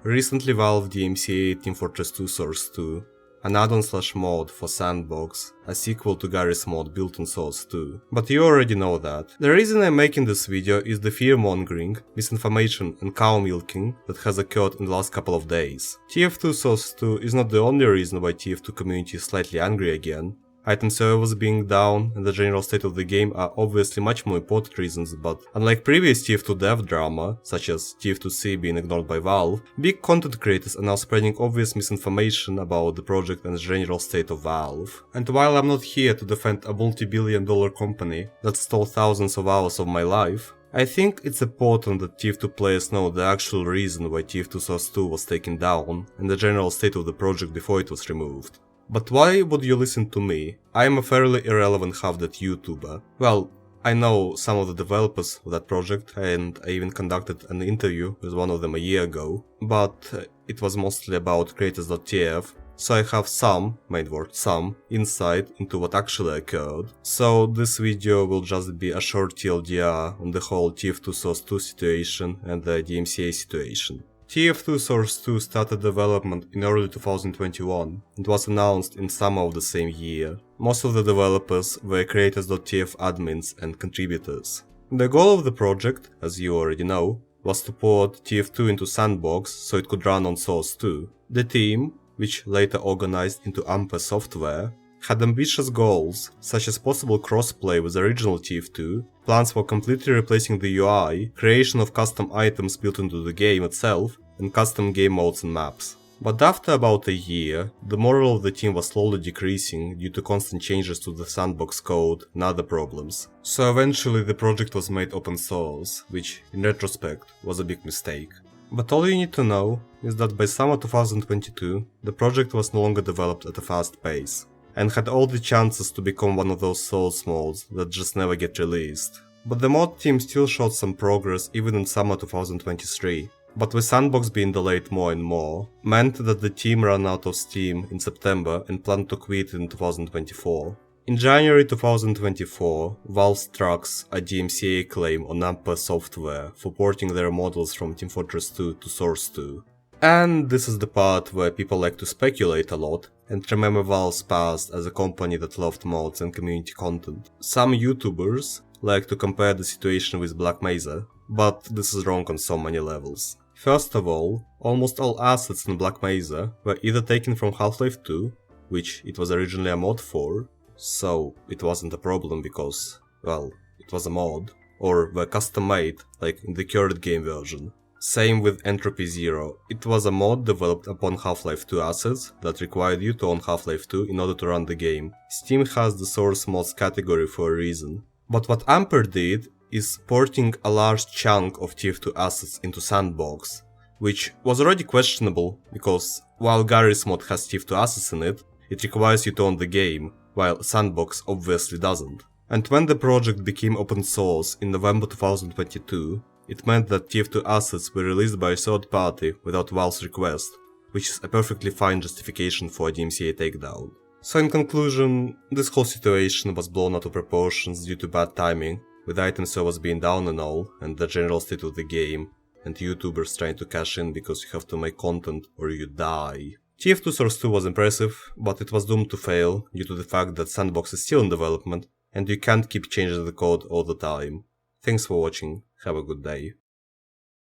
Recently Valve DMCA'd Team Fortress 2 Source 2, an add-on/mod for S&box, a sequel to Garry's mod built on Source 2. But you already know that. The reason I'm making this video is the fearmongering, misinformation and cow milking that has occurred in the last couple of days. TF2 Source 2 is not the only reason why TF2 community is slightly angry again. Item servers being down and the general state of the game are obviously much more important reasons, but unlike previous TF2 dev drama, such as TF2C being ignored by Valve, big content creators are now spreading obvious misinformation about the project and the general state of Valve. And while I'm not here to defend a multi-billion-dollar company that stole thousands of hours of my life, I think it's important that TF2 players know the actual reason why TF2 Source 2 was taken down and the general state of the project before it was removed. But why would you listen to me? I am a fairly irrelevant half-dead YouTuber. Well, I know some of the developers of that project and I even conducted an interview with one of them a year ago, but it was mostly about creators.tf, so I have some, main word some, insight into what actually occurred. So this video will just be a short TLDR on the whole TF2 Source 2 situation and the DMCA situation. TF2 Source 2 started development in early 2021 and was announced in summer of the same year. Most of the developers were creators.tf admins and contributors. The goal of the project, as you already know, was to port TF2 into S&box so it could run on Source 2. The team, which later organized into Amper Software, had ambitious goals, such as possible crossplay with original TF2, plans for completely replacing the UI, creation of custom items built into the game itself, and custom game modes and maps. But after about a year, the morale of the team was slowly decreasing due to constant changes to the S&box code and other problems. So eventually the project was made open source, which, in retrospect, was a big mistake. But all you need to know is that by summer 2022, the project was no longer developed at a fast pace, and had all the chances to become one of those source mods that just never get released. But the mod team still showed some progress even in summer 2023. But with S&box being delayed more and more, meant that the team ran out of steam in September and planned to quit in 2024. In January 2024, Valve struck a DMCA claim on Amper Software for porting their models from Team Fortress 2 to Source 2. And this is the part where people like to speculate a lot and remember Valve's past as a company that loved mods and community content. Some YouTubers like to compare the situation with Black Mesa, but this is wrong on so many levels. First of all, almost all assets in Black Mesa were either taken from Half-Life 2, which it was originally a mod for, so it wasn't a problem because, well, it was a mod, or were custom made, like in the current game version. Same with Entropy Zero, it was a mod developed upon Half-Life 2 assets that required you to own Half-Life 2 in order to run the game. Steam has the source mods category for a reason. But what Amper did is porting a large chunk of TF2 assets into S&box, which was already questionable because while Garry's mod has TF2 assets in it, it requires you to own the game, while S&box obviously doesn't. And when the project became open source in November 2022, it meant that TF2 assets were released by a third party without Valve's request, which is a perfectly fine justification for a DMCA takedown. So in conclusion, this whole situation was blown out of proportions due to bad timing, with item servers being down and all, and the general state of the game, and YouTubers trying to cash in because you have to make content or you die. TF2 Source 2 was impressive, but it was doomed to fail due to the fact that S&box is still in development, and you can't keep changing the code all the time. Thanks for watching, have a good day.